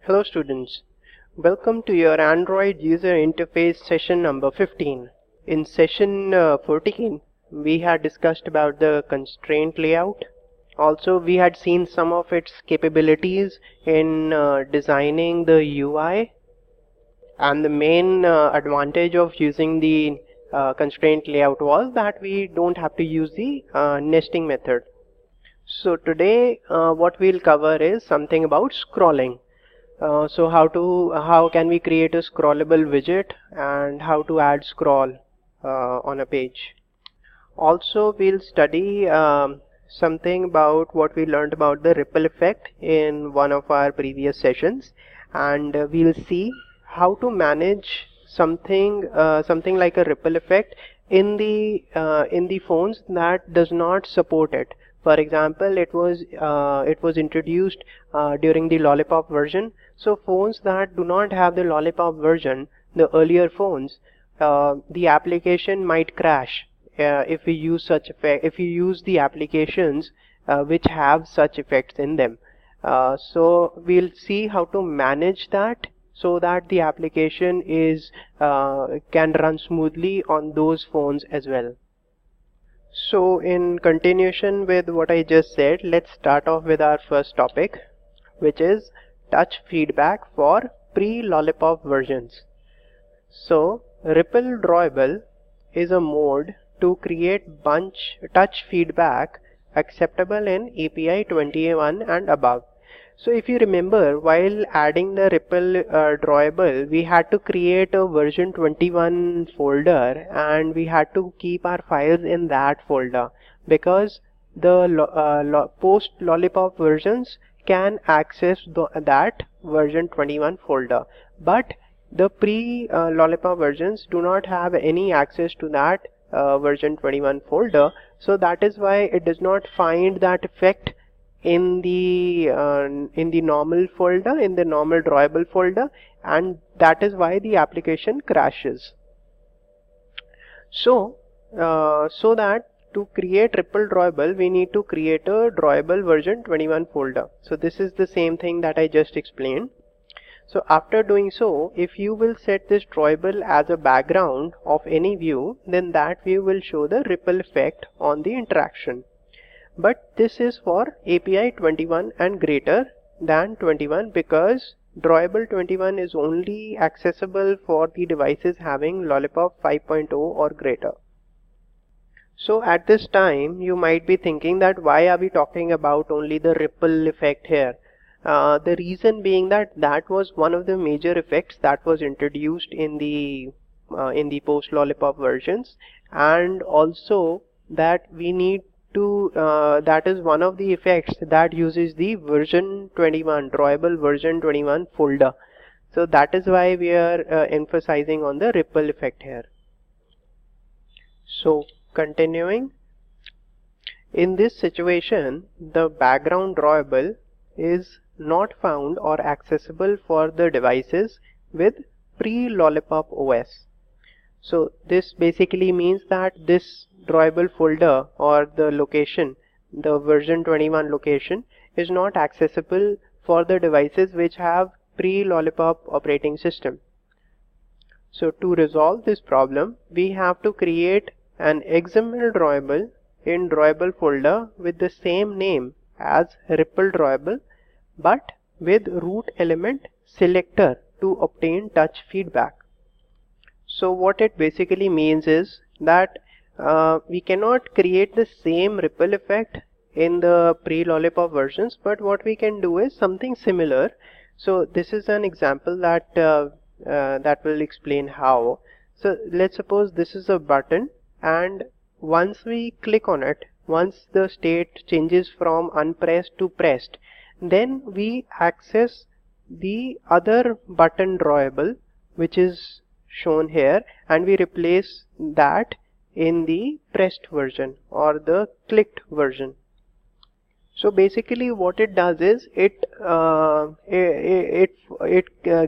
Hello students, welcome to your Android user interface session number 15. In session 14, we had discussed about the constraint layout. Also, we had seen some of its capabilities in designing the UI, and the main advantage of using the constraint layout was that we don't have to use the nesting method. So today what we'll cover is something about scrolling. So how can we create a scrollable widget and how to add scroll on a page. Also we'll study something about what we learned about the ripple effect in one of our previous sessions, and we'll see how to manage something like a ripple effect in the phones that does not support it. For example, it was introduced during the Lollipop version. So phones that do not have the Lollipop version, the earlier phones, the application might crash if we use the applications which have such effects in them. So we'll see how to manage that so that the application can run smoothly on those phones as well. So in continuation with what I just said, let's start off with our first topic, which is touch feedback for pre-Lollipop versions. So Ripple Drawable is a mode to create bunch touch feedback acceptable in API 21 and above. So if you remember, while adding the Ripple Drawable, we had to create a version 21 folder and we had to keep our files in that folder, because the post Lollipop versions can access that version 21 folder, but the pre-Lollipop versions do not have any access to that version 21 folder. So that is why it does not find that effect in the normal folder, in the normal drawable folder, and that is why the application crashes. So that to create Ripple Drawable, we need to create a drawable version 21 folder. So this is the same thing that I just explained. So after doing so, if you will set this drawable as a background of any view, then that view will show the ripple effect on the interaction. But this is for API 21 and greater than 21, because Drawable 21 is only accessible for the devices having Lollipop 5.0 or greater. So at this time you might be thinking that why are we talking about only the ripple effect here? The reason being that was one of the major effects that was introduced in the post Lollipop versions, and also that we need to that is one of the effects that uses the version 21 drawable version 21 folder. So that is why we are emphasizing on the ripple effect here. So continuing, in this situation the background drawable is not found or accessible for the devices with pre-Lollipop OS. So this basically means that this drawable folder or the location, the version 21 location, is not accessible for the devices which have pre-Lollipop operating system. So to resolve this problem, we have to create an XML drawable in drawable folder with the same name as Ripple Drawable, but with root element selector to obtain touch feedback. So what it basically means is that we cannot create the same ripple effect in the pre-Lollipop versions, but what we can do is something similar. So this is an example that that will explain how. So let's suppose this is a button, and once we click on it, once the state changes from unpressed to pressed, then we access the other button drawable which is shown here, and we replace that in the pressed version or the clicked version. So basically what it does is it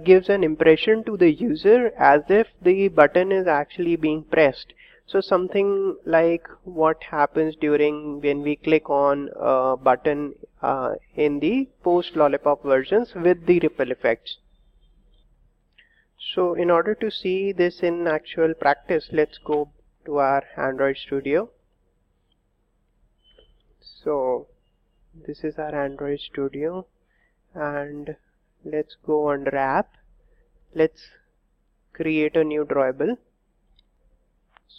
gives an impression to the user as if the button is actually being pressed. So something like what happens during when we click on a button in the post lollipop versions with the ripple effects. So in order to see this in actual practice, let's go to our Android Studio. So this is our Android Studio, and let's go under app. Let's create a new drawable.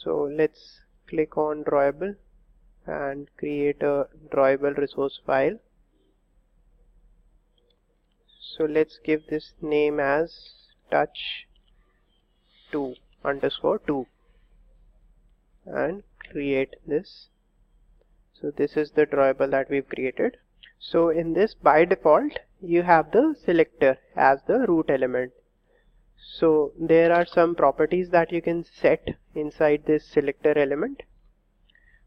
So let's click on drawable and create a drawable resource file. So let's give this name as touch2_2 and create this. So this is the drawable that we've created. So in this, by default you have the selector as the root element. So there are some properties that you can set inside this selector element.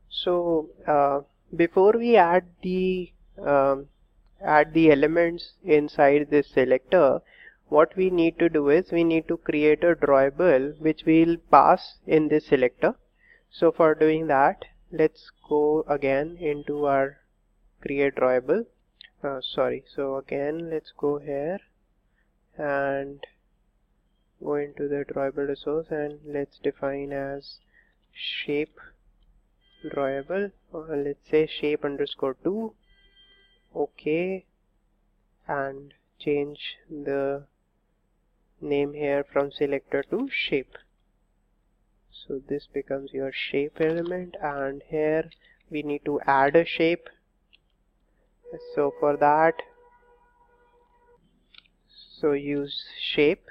So before we add the elements inside this selector, what we need to do is we need to create a drawable which we'll pass in this selector. So for doing that, let's go again into our create drawable. So again, let's go here and go into the drawable resource, and let's define as shape drawable, or let's say shape_2. OK, and change the name here from selector to shape. So this becomes your shape element, and here we need to add a shape. So for that, so use shape.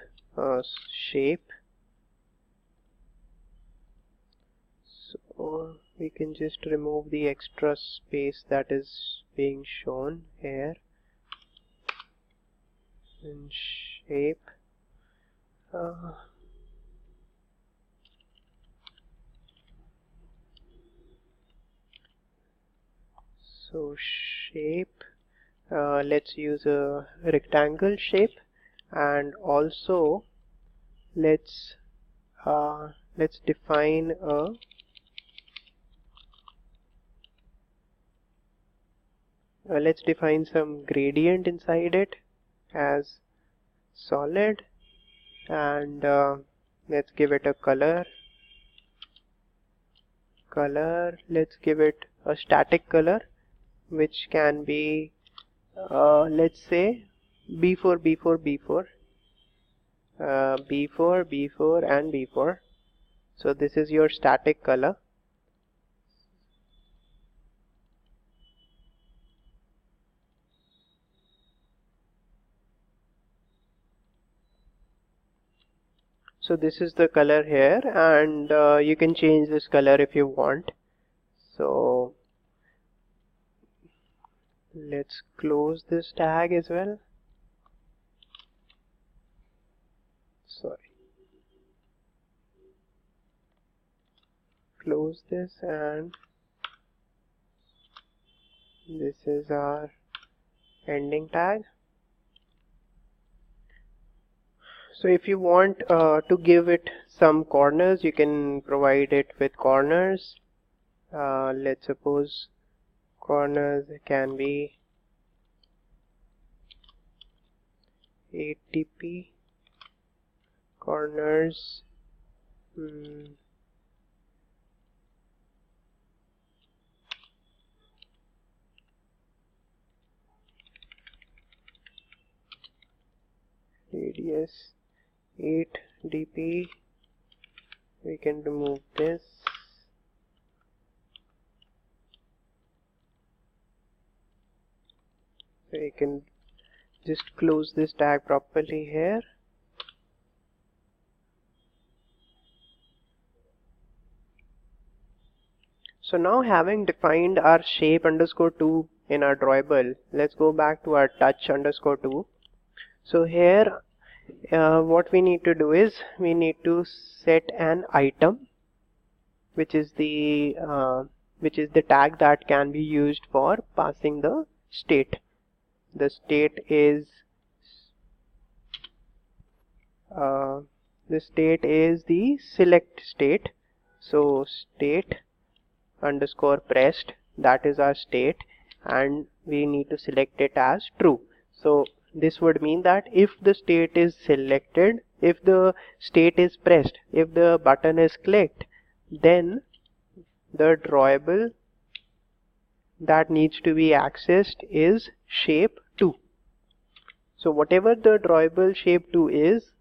So we can just remove the extra space that is being shown here in shape. So shape, let's use a rectangle shape, and also let's define a let's define some gradient inside it as solid, and let's give it a color. Let's give it a static color, which can be let's say B4 and B4. So this is your static color. So this is the color here, and you can change this color if you want. So let's close this tag as well. Close this, and this is our ending tag. So if you want to give it some corners, you can provide it with corners. Let's suppose corners can be 8 dp corners. Radius 8 dp. We can remove this. So you can just close this tag properly here. So now, having defined our shape_2 in our drawable, let's go back to our touch_2. So here what we need to do is we need to set an item, which is the tag that can be used for passing the state. The state is the select state. So state underscore pressed, that is our state, and we need to select it as true. So this would mean that if the state is selected, if the state is pressed, if the button is clicked, then the drawable that needs to be accessed is shape 2. So whatever the drawable shape 2 is,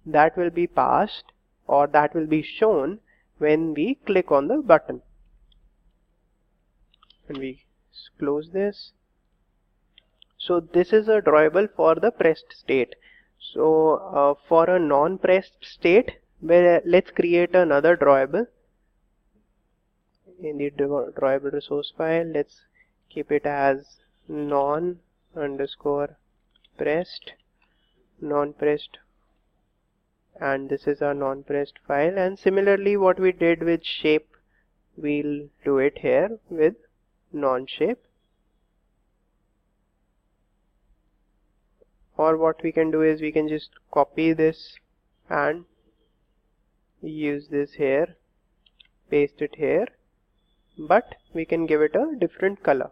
that will be passed, or that will be shown when we click on the button. And we close this. So this is a drawable for the pressed state. So for a non-pressed state, let's create another drawable. In the drawable resource file, let's keep it as non underscore pressed, non-pressed, and this is our non-pressed file. And similarly, what we did with shape, we'll do it here with non-shape. Or what we can do is we can just copy this and use this here, paste it here, but we can give it a different color.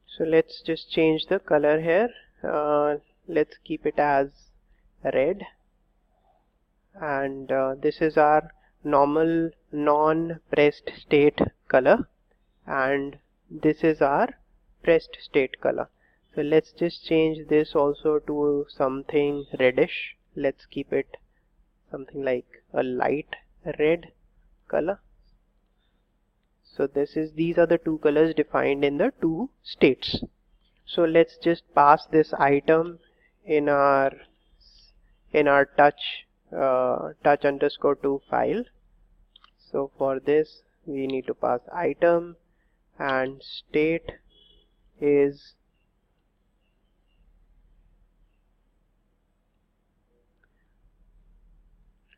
So let's just change the color here. Let's keep it as red, and this is our normal non-pressed state color, and this is our pressed state color. So let's just change this also to something reddish. Let's keep it something like a light red color. So these are the two colors defined in the two states. So let's just pass this item in our touch underscore 2 file. So for this we need to pass item, and state is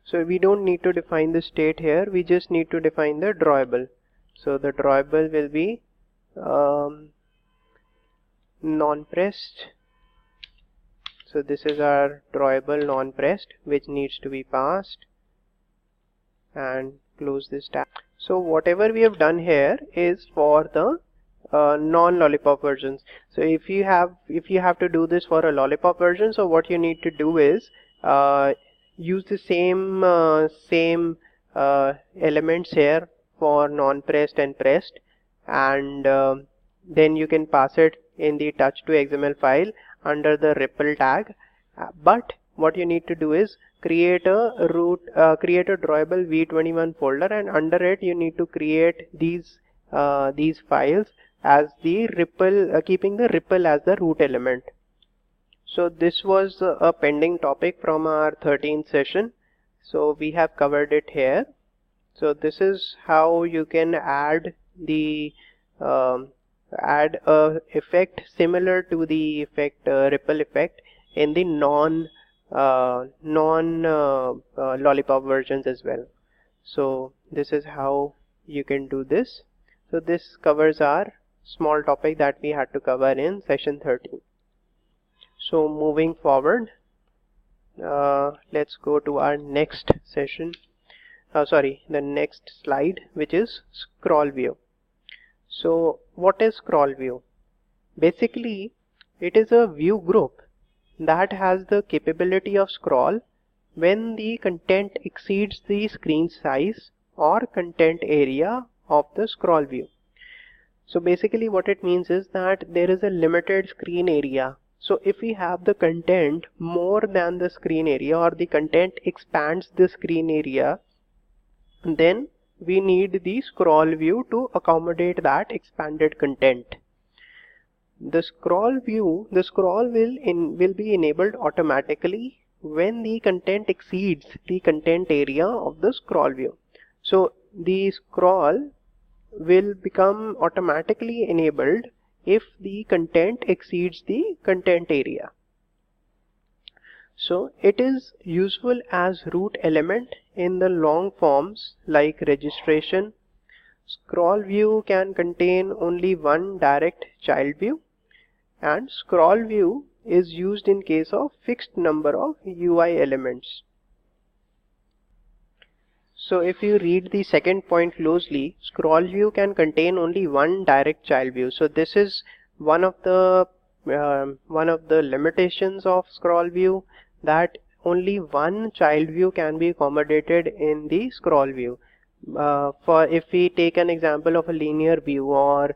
so we don't need to define the state here, we just need to define the drawable. So the drawable will be non-pressed. So this is our drawable non-pressed, which needs to be passed, and close this tab. So whatever we have done here is for the non-lollipop versions. So if you have to do this for a lollipop version, so what you need to do is use the same elements here for non-pressed and pressed, and then you can pass it in the touch2xml file under the ripple tag. But what you need to do is create a drawable v21 folder, and under it you need to create these files as the ripple, keeping the ripple as the root element. So this was a pending topic from our 13th session, so we have covered it here. So this is how you can add the add a effect similar to the effect ripple effect in the non lollipop versions as well. So this is how you can do this. So this covers our small topic that we had to cover in session 13. So moving forward, let's go to our next session. The next slide, which is ScrollView. So what is ScrollView? Basically, it is a view group that has the capability of scroll when the content exceeds the screen size or content area of the scroll view. So basically what it means is that there is a limited screen area. So if we have the content more than the screen area, or the content expands the screen area, then we need the scroll view to accommodate that expanded content. The scroll view, the scroll will be enabled automatically when the content exceeds the content area of the scroll view. So the scroll will become automatically enabled if the content exceeds the content area. So it is useful as root element in the long forms like registration. Scroll view can contain only one direct child view, and scroll view is used in case of fixed number of UI elements. So if you read the second point closely, scroll view can contain only one direct child view. So this is one of the limitations of scroll view, that only one child view can be accommodated in the scroll view. For if we take an example of a linear view, or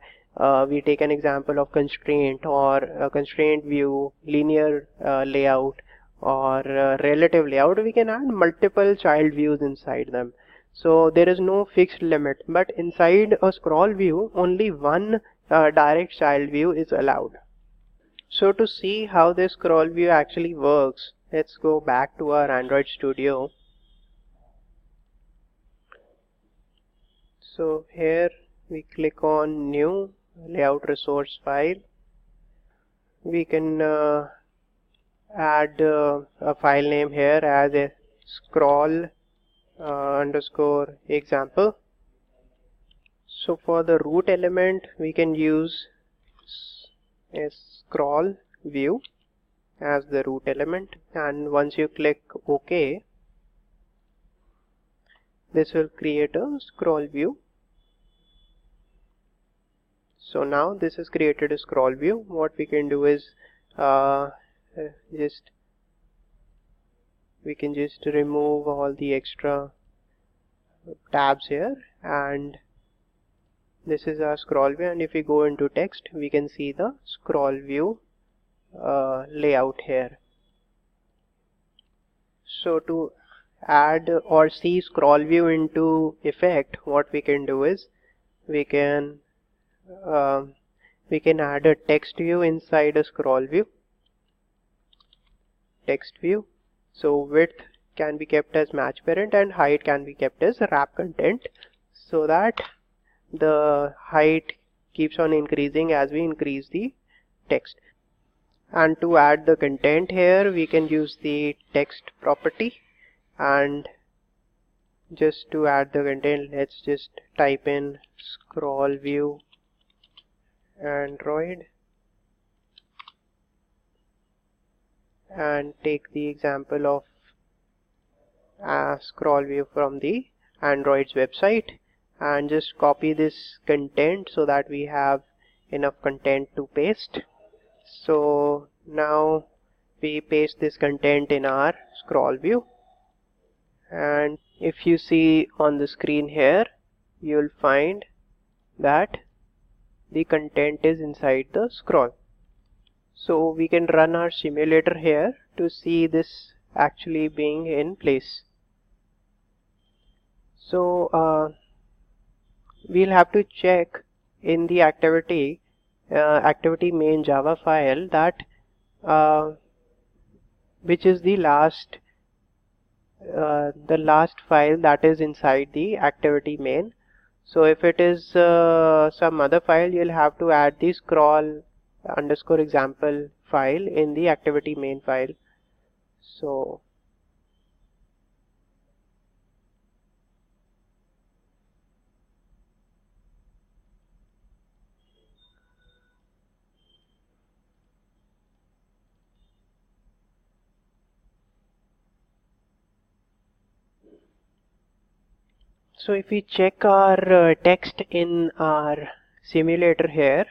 we take an example of constraint or a constraint view, linear layout, or relative layout, we can add multiple child views inside them. So there is no fixed limit, but inside a scroll view only one direct child view is allowed. So to see how this scroll view actually works, let's go back to our Android Studio. So here we click on new layout resource file. We can add a file name here as a scroll underscore example. So for the root element we can use a scroll view as the root element, and once you click OK, this will create a scroll view. So now this has created a scroll view. What we can do is we can just remove all the extra tabs here, and this is our scroll view, and if we go into text we can see the scroll view layout here. So to add or see scroll view into effect, what we can do is we can add a text view inside a scroll view. Text view. So width can be kept as match parent and height can be kept as wrap content, so that the height keeps on increasing as we increase the text. And to add the content here, we can use the text property, and just to add the content, let's just type in scroll view Android and take the example of scroll view from the Android's website, and just copy this content so that we have enough content to paste. So now we paste this content in our scroll view, and if you see on the screen here, you'll find that the content is inside the scroll. So we can run our simulator here to see this actually being in place. So we'll have to check in the activity main Java file that which is the last file that is inside the activity main. So if it is some other file, you'll have to add the scroll underscore example file in the activity main file. So if we check our text in our simulator here,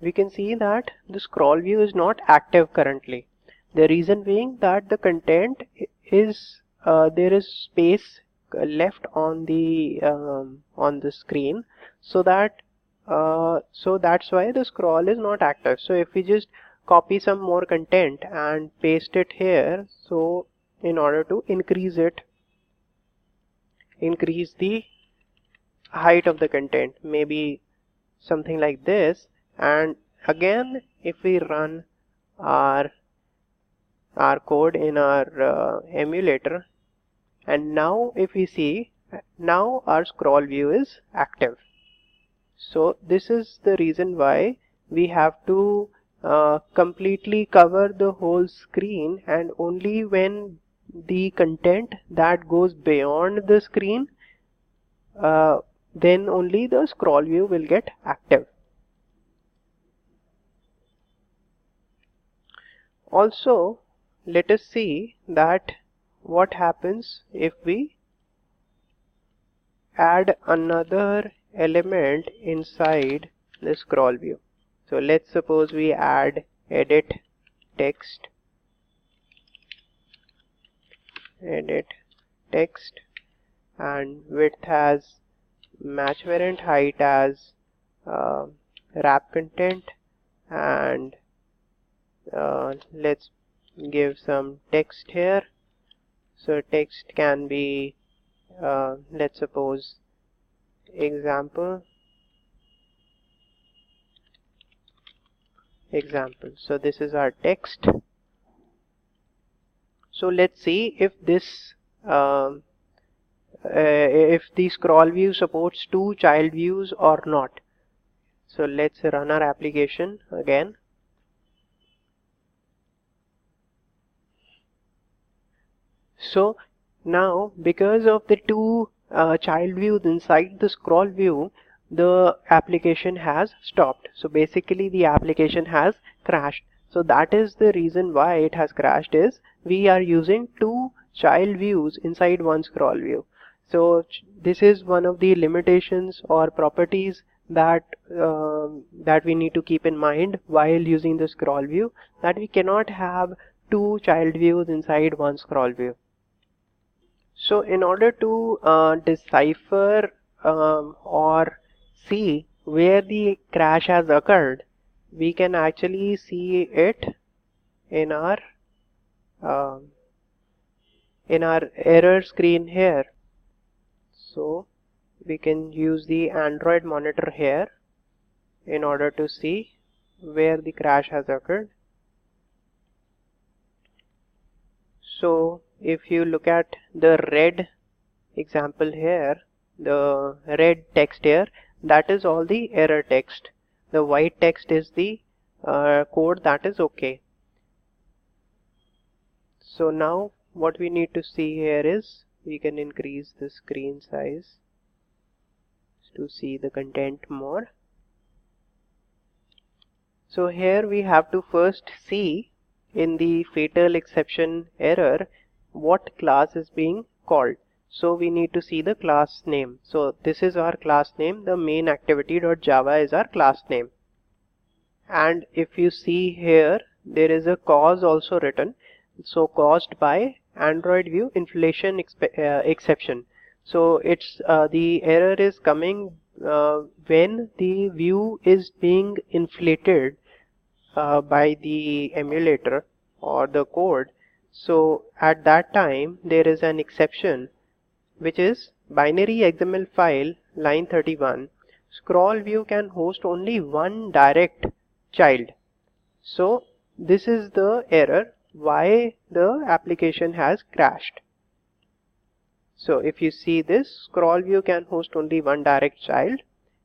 we can see that the scroll view is not active currently. The reason being that the content is there is space left on the screen, so that's why the scroll is not active. So if we just copy some more content and paste it here, so in order to increase the height of the content, maybe something like this, and again if we run our code in our emulator, and now if we see, now our scroll view is active. So this is the reason why we have to completely cover the whole screen, and only when the content that goes beyond the screen, then only the scroll view will get active. Also, let us see that what happens if we add another element inside the scroll view. So let's suppose we add edit text, and width as match variant, height as wrap content, and let's give some text here. So text can be let's suppose example. So this is our text. So let's see if this if the scroll view supports two child views or not. So let's run our application again. So now, because of the two child views inside the scroll view, the application has stopped. So basically the application has crashed. So that is the reason why it has crashed, is we are using two child views inside one scroll view. So this is one of the limitations or properties that that we need to keep in mind while using the scroll view, that we cannot have two child views inside one scroll view. So in order to decipher or see where the crash has occurred, we can actually see it in our error screen here. So we can use the Android monitor here in order to see where the crash has occurred. So if you look at the red example here, the red text here, that is all the error text. The white text is the code that is okay. So now what we need to see here is we can increase the screen size to see the content more. So here we have to first see in the fatal exception error what class is being called. So we need to see the class name. So this is our class name. The main activity.java is our class name. And if you see here, there is a cause also written. So caused by Android view inflation exception. So it's the error is coming when the view is being inflated by the emulator or the code. So at that time there is an exception, which is binary XML file line 31. Scroll view can host only one direct child. So this is the error why the application has crashed. So if you see this, scroll view can host only one direct child,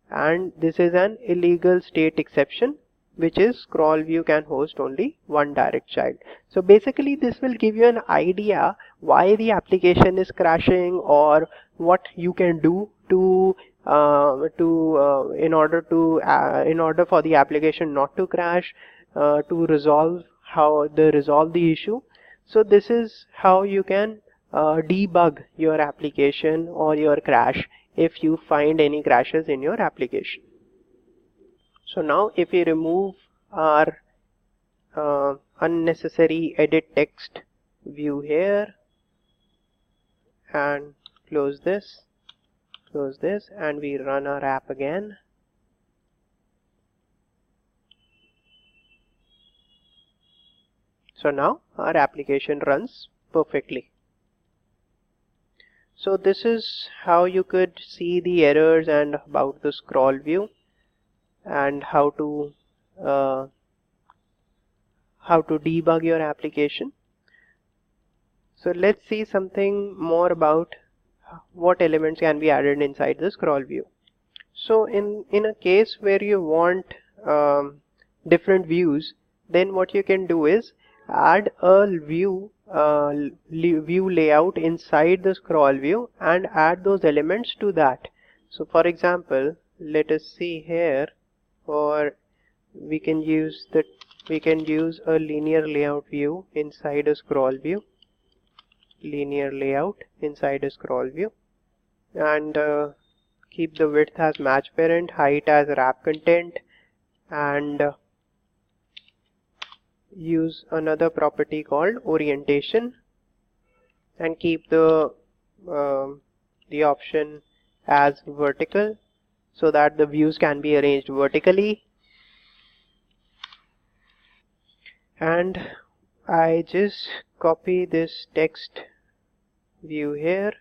and this is an illegal state exception, which is scroll view can host only one direct child. So basically this will give you an idea why the application is crashing, or what you can do to in order for the application not to crash, to resolve the issue. So this is how you can debug your application or your crash if you find any crashes in your application. So now if we remove our unnecessary edit text view here and close this, and we run our app again, so now our application runs perfectly. So this is how you could see the errors and about the scroll view, and how to debug your application. So let's see something more about what elements can be added inside the scroll view. So in a case where you want different views, then what you can do is add a view layout inside the scroll view and add those elements to that. So for example, let us see here, or we can use a linear layout view inside a scroll view, linear layout inside a scroll view, and keep the width as match parent, height as wrap content, and use another property called orientation, and keep the option as vertical so that the views can be arranged vertically. And I just copy this text view here,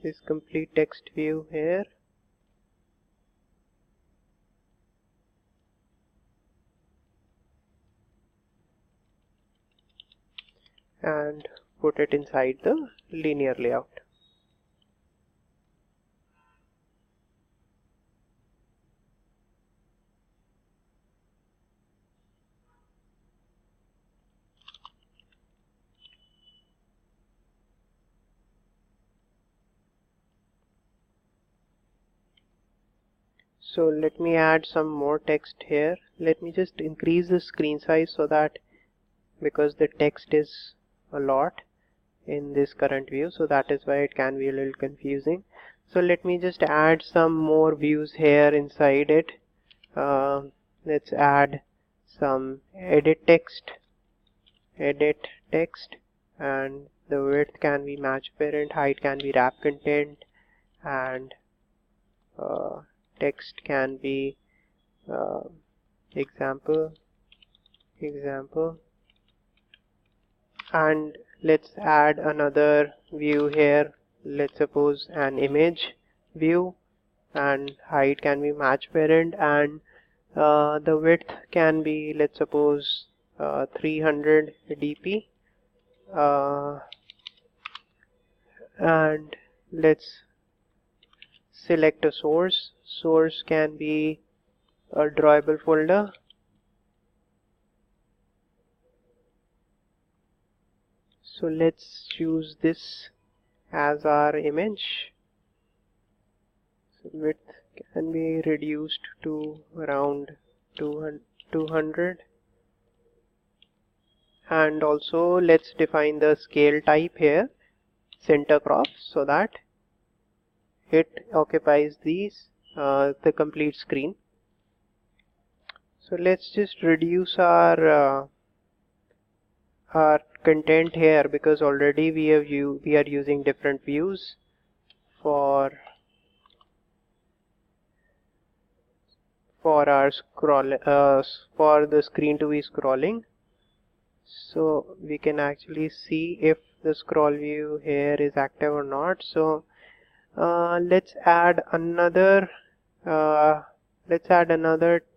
this complete text view here, and put it inside the linear layout. So let me add some more text here. Let me just increase the screen size so that, because the text is a lot in this current view, so that is why it can be a little confusing. So let me just add some more views here inside it. Let's add some edit text, and the width can be match parent, height can be wrap content, and text can be example, and let's add another view here. Let's suppose an image view, and height can be match parent, and the width can be, let's suppose, 300 dp, and let's select a source. Source can be a drawable folder, so let's choose this as our image. So width can be reduced to around 200, and also let's define the scale type here, center crop, so that it occupies the complete screen. So let's just reduce our content here, because already we are using different views for our scroll for the screen to be scrolling. So we can actually see if the scroll view here is active or not. So let's add another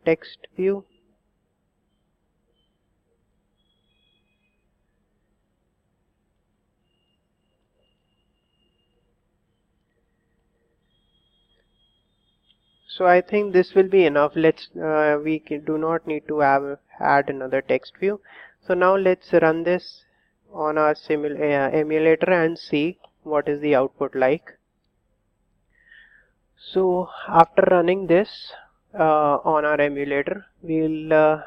text view. So I think this will be enough. Let's do not need to add another text view. So now let's run this on our emulator and see what is the output like. So after running this on our emulator, we'll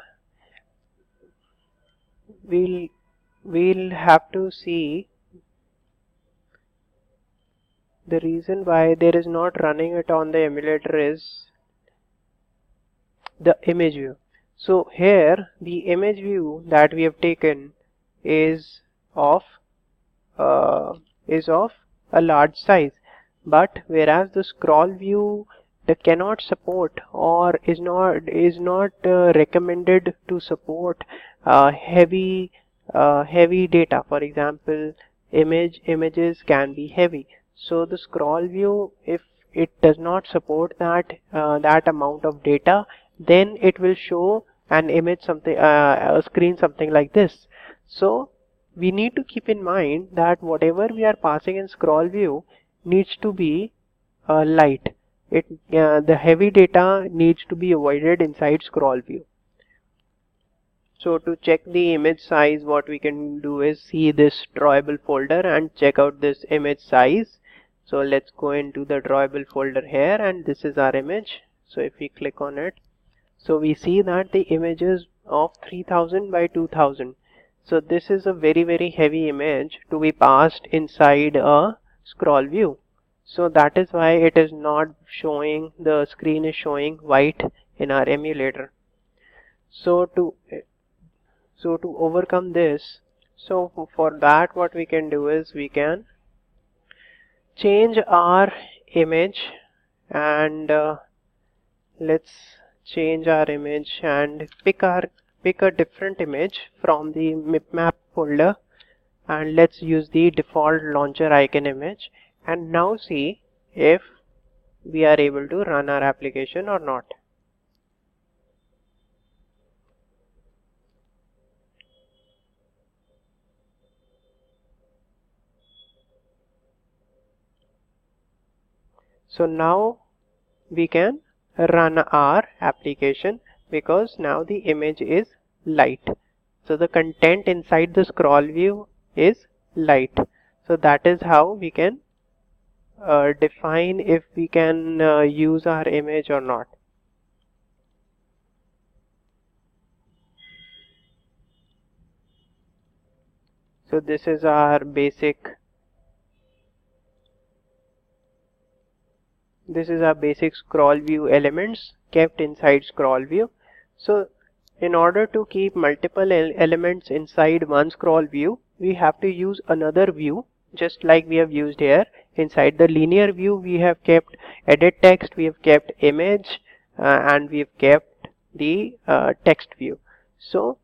have to see the reason why there is not running it on the emulator is the image view. So here the image view that we have taken is of a large size, but whereas the scroll view cannot support or is not recommended to support heavy data. For example, images can be heavy. So the scroll view, if it does not support that amount of data, then it will show an image a screen something like this. So we need to keep in mind that whatever we are passing in scroll view needs to be light. The heavy data needs to be avoided inside scroll view. So to check the image size, what we can do is see this drawable folder and check out this image size. So let's go into the drawable folder here, and this is our image. So if we click on it, So we see that the image is of 3000 by 2000. So this is a very heavy image to be passed inside a scroll view. So that is why it is not showing, the screen is showing white in our emulator. So to overcome this, so for that what we can do is we can change our image, and let's change our image and pick a different image from the map folder, and let's use the default launcher icon image, and now see if we are able to run our application or not. So now we can run our application because now the image is light. So the content inside the scroll view is light. So that is how we can define if we can use our image or not. So this is our basic scroll view elements kept inside scroll view. So in order to keep multiple elements inside one scroll view, we have to use another view, just like we have used here. Inside the linear view we have kept edit text, we have kept image, and we have kept the text view. So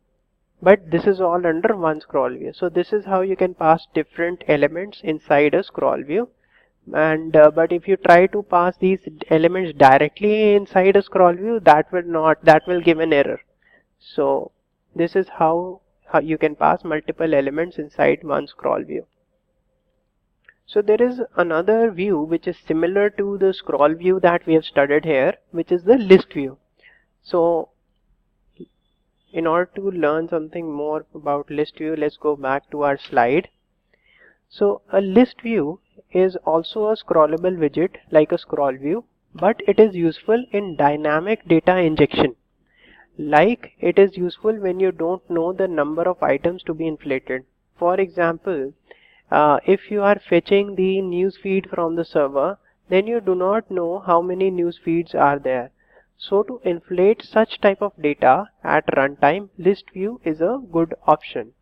but this is all under one scroll view. So this is how you can pass different elements inside a scroll view. And but if you try to pass these elements directly inside a scroll view, that will give an error. So this is how you can pass multiple elements inside one scroll view. So there is another view which is similar to the scroll view that we have studied here, which is the list view. So in order to learn something more about list view, let's go back to our slide. So a list view is also a scrollable widget like a scroll view, but it is useful in dynamic data injection. Like it is useful when you don't know the number of items to be inflated. For example, if you are fetching the news feed from the server, then you do not know how many news feeds are there. So to inflate such type of data at runtime, list view is a good option.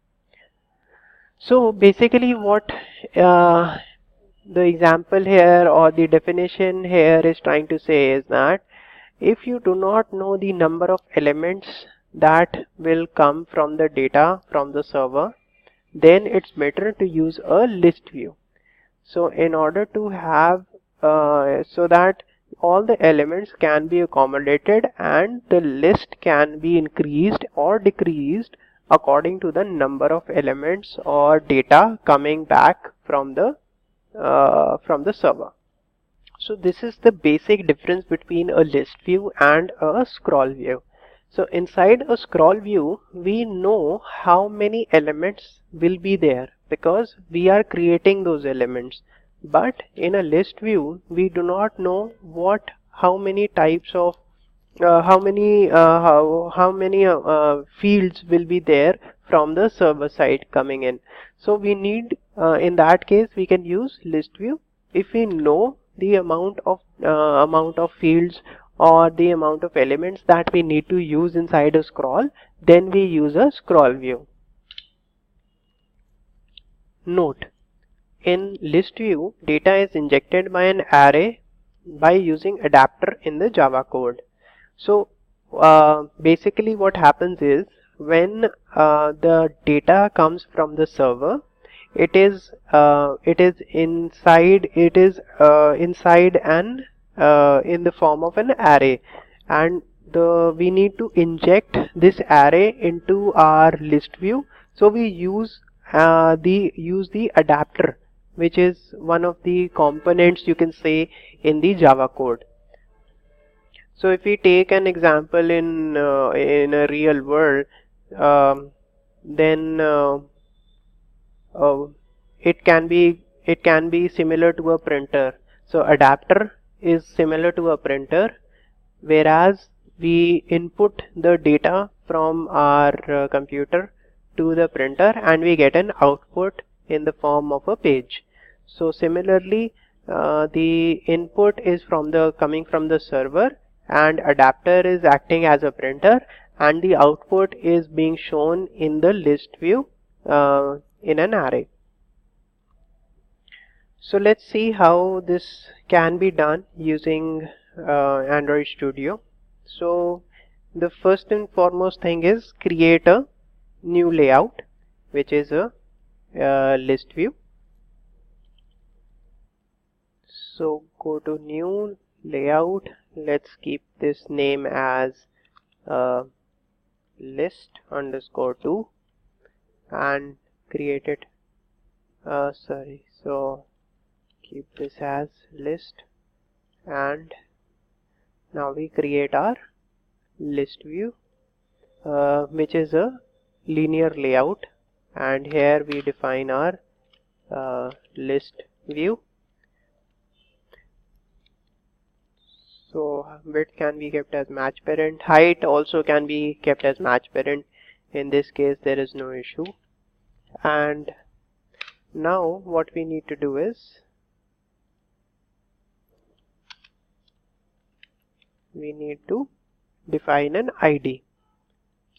So basically what the example here or the definition here is trying to say is that if you do not know the number of elements that will come from the data from the server, then it's better to use a list view. So in order to have so that all the elements can be accommodated and the list can be increased or decreased according to the number of elements or data coming back from the server. So this is the basic difference between a list view and a scroll view. So inside a scroll view, we know how many elements will be there because we are creating those elements. But in a list view, we do not know how many types of how many fields will be there from the server side coming in. So we need in that case we can use list view. If we know the amount of fields or the amount of elements that we need to use inside a scroll, then we use a scroll view. Note: in list view, data is injected by an array by using adapter in the Java code. So basically what happens is when the data comes from the server, it is inside an in the form of an array, and we need to inject this array into our list view. So we use the adapter, which is one of the components you can say in the Java code. So if we take an example in a real world, then it can be similar to a printer. So adapter is similar to a printer, whereas we input the data from our computer to the printer and we get an output in the form of a page. So similarly, the input is coming from the server, and adapter is acting as a printer, and the output is being shown in the list view in an array. So let's see how this can be done using Android Studio. So the first and foremost thing is create a new layout, which is a list view. So go to new layout. Let's keep this name as list_2 and create it. So keep this as list, and now we create our list view, which is a linear layout, and here we define our list view. So width can be kept as match parent, height also can be kept as match parent. In this case there is no issue. And now what we need to do is we need to define an ID.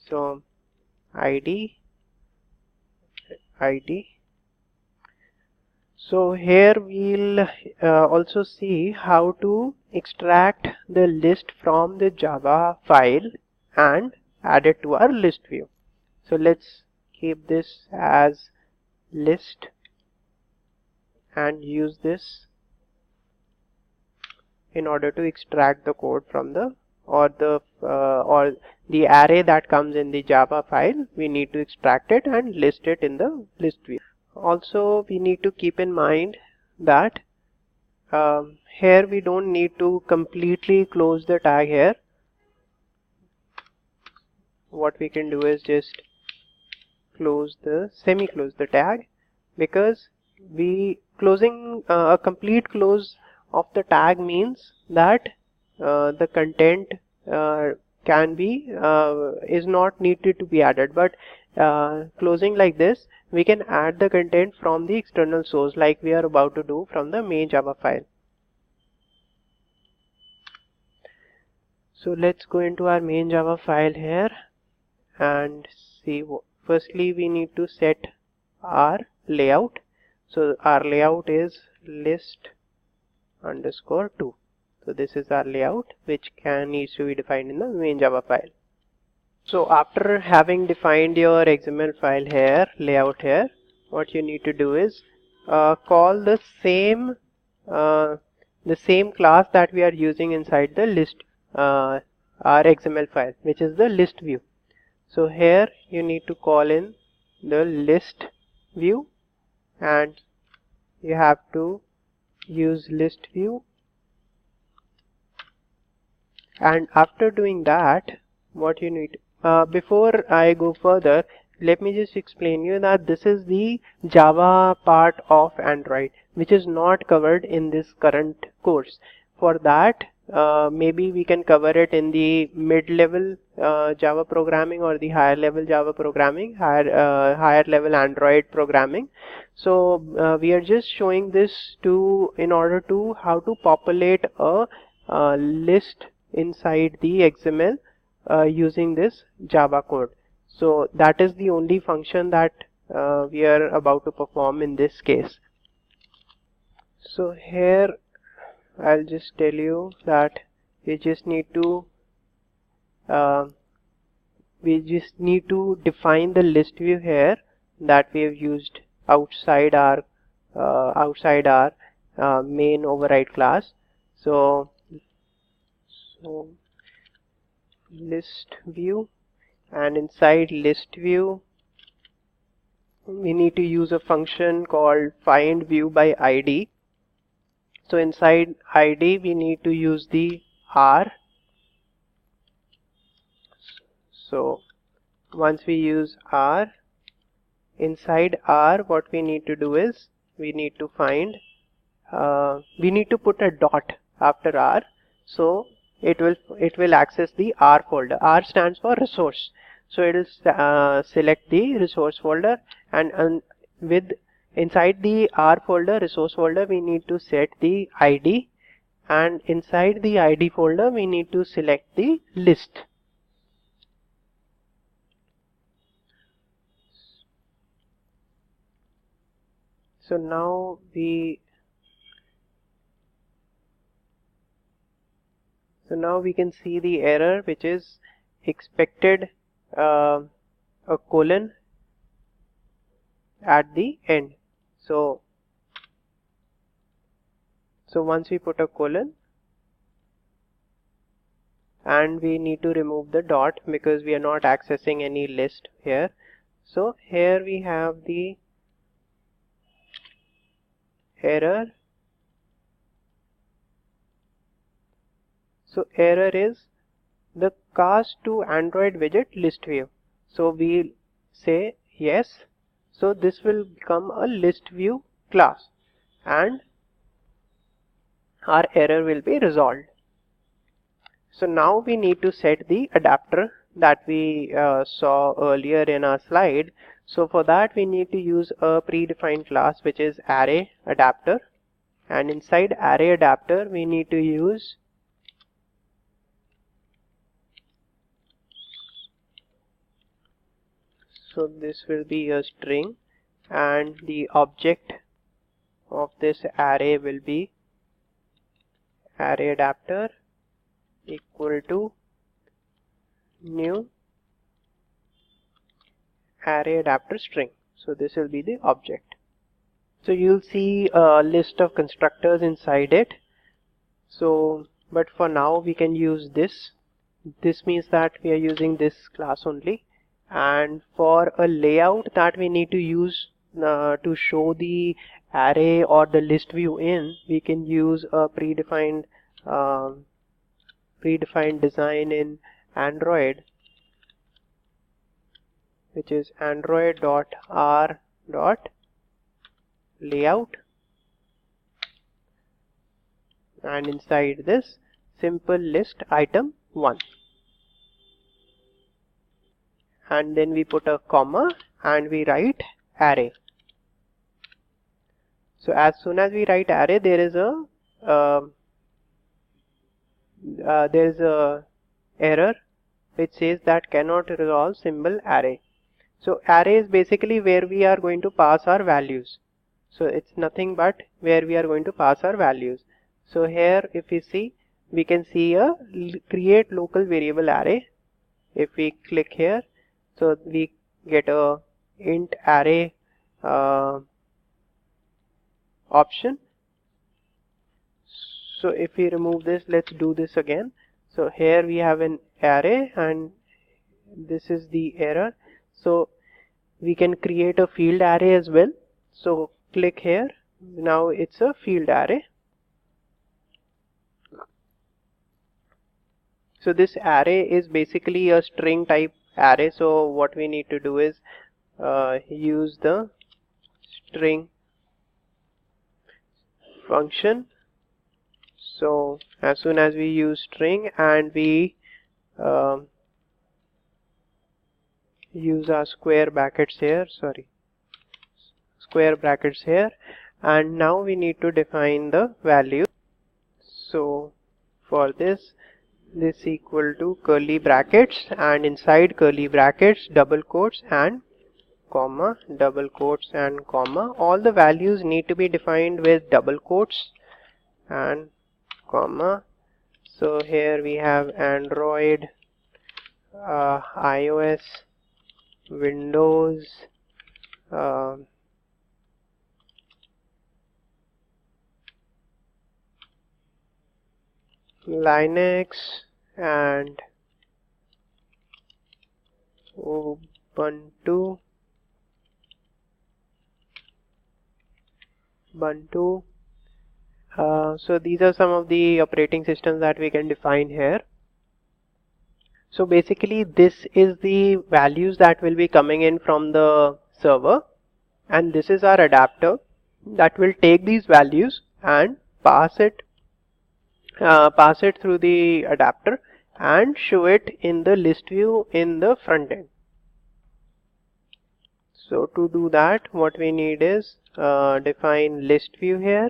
So ID. So here we'll also see how to extract the list from the Java file and add it to our list view. So let's keep this as list and use this in order to extract the code from the or the array that comes in the Java file. We need to extract it and list it in the list view. Also, we need to keep in mind that here we don't need to completely close the tag here. What we can do is just semi-close the tag, because closing a complete close of the tag means that the content is not needed to be added, but closing like this, we can add the content from the external source, like we are about to do from the main Java file. So let's go into our main Java file here and see. Firstly, we need to set our layout. So our layout is list_2. So this is our layout, which needs to be defined in the main Java file. So after having defined your XML file here, layout here, what you need to do is call the same class that we are using inside the list, our XML file, which is the list view. So here you need to call in the list view, and you have to use list view. And after doing that, what you need, before I go further, let me just explain you that this is the Java part of Android, which is not covered in this current course. For that, maybe we can cover it in the mid-level Java programming or the higher level Java programming, higher level Android programming. So we are just showing this in order to how to populate a list inside the XML using this Java code. So that is the only function that we are about to perform in this case. So here I'll just tell you that we just need to define the list view here that we have used outside our main override class. So list view, and inside list view we need to use a function called find view by ID. So inside ID we need to use the R. So once we use R, inside R what we need to do is we need to put a dot after R. So it will access the R folder. R stands for resource, so it will select the resource folder, and with inside the R folder, resource folder, we need to set the ID, and inside the ID folder we need to select the list. So now we can see the error, which is expected a colon at the end. So once we put a colon, and we need to remove the dot because we are not accessing any list here. So here we have the error. So error is the cast to Android widget list view. So we'll say yes. So this will become a list view class, and our error will be resolved. So now we need to set the adapter that we saw earlier in our slide. So for that we need to use a predefined class which is array adapter, and inside array adapter we need to use so this will be a string, and the object of this array will be array adapter equal to new array adapter string. So this will be the object. So you'll see a list of constructors inside it. So but for now we can use this. This means that we are using this class only, and for a layout that we need to use to show the array or the list view in, we can use a predefined design in Android, which is android.r.layout, and inside this simple list item 1, and then we put a comma and we write array. So as soon as we write array, there is a error which says that cannot resolve symbol array. So array is basically where we are going to pass our values. So it's nothing but where we are going to pass our values. So here if we see, we can see a create local variable array. If we click here, so we get a int array option. So if we remove this, let's do this again. So here we have an array, and this is the error. So we can create a field array as well. So click here. Now it's a field array. So this array is basically a string type array. So what we need to do is use the string function. So as soon as we use string and we use our square brackets here, and now we need to define the value. So for this equal to curly brackets, and inside curly brackets double quotes and comma, double quotes and comma. All the values need to be defined with double quotes and comma. So here we have Android, iOS, Windows, Linux, and Ubuntu. So these are some of the operating systems that we can define here. So basically this is the values that will be coming in from the server, and this is our adapter that will take these values and pass it pass it through the adapter and show it in the list view in the front end. So to do that, what we need is define list view here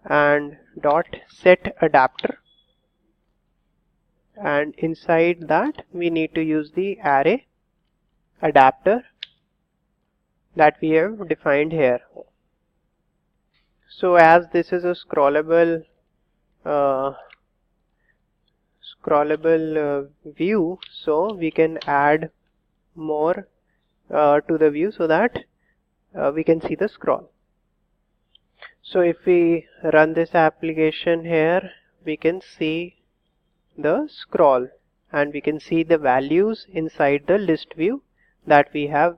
and dot set adapter, and inside that we need to use the array adapter that we have defined here. So as this is a scrollable view, so we can add more to the view so that we can see the scroll. So if we run this application here, we can see the scroll and we can see the values inside the list view that we have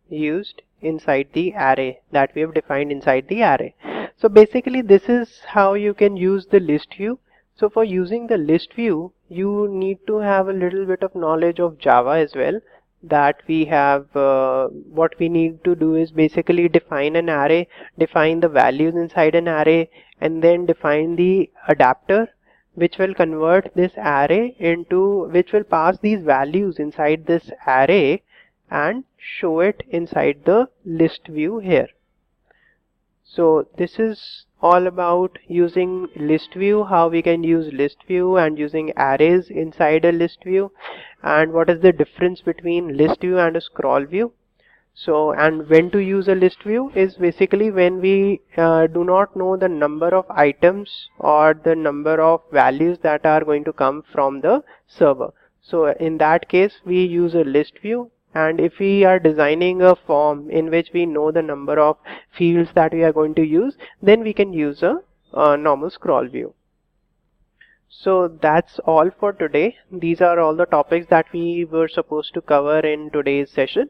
used inside the array, that we have defined inside the array. So basically this is how you can use the list view. So for using the list view, you need to have a little bit of knowledge of Java as well. That we have, what we need to do is basically define an array, define the values inside an array, and then define the adapter which will convert this array into, which will pass these values inside this array and show it inside the list view here. So this is all about using list view, how we can use list view and using arrays inside a list view, and what is the difference between list view and a scroll view. So, and when to use a list view is basically when we do not know the number of items or the number of values that are going to come from the server. So in that case we use a list view. And if we are designing a form in which we know the number of fields that we are going to use, then we can use a normal scroll view. So that's all for today. These are all the topics that we were supposed to cover in today's session.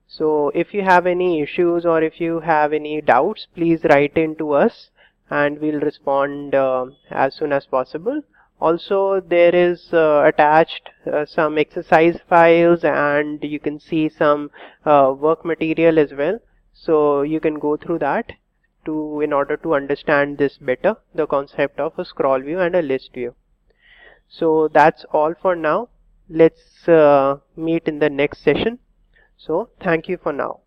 So if you have any issues or if you have any doubts, please write in to us and we'll respond as soon as possible. Also there is attached some exercise files and you can see some work material as well. So you can go through that in order to understand this better, the concept of a scroll view and a list view. So that's all for now. Let's meet in the next session. So thank you for now.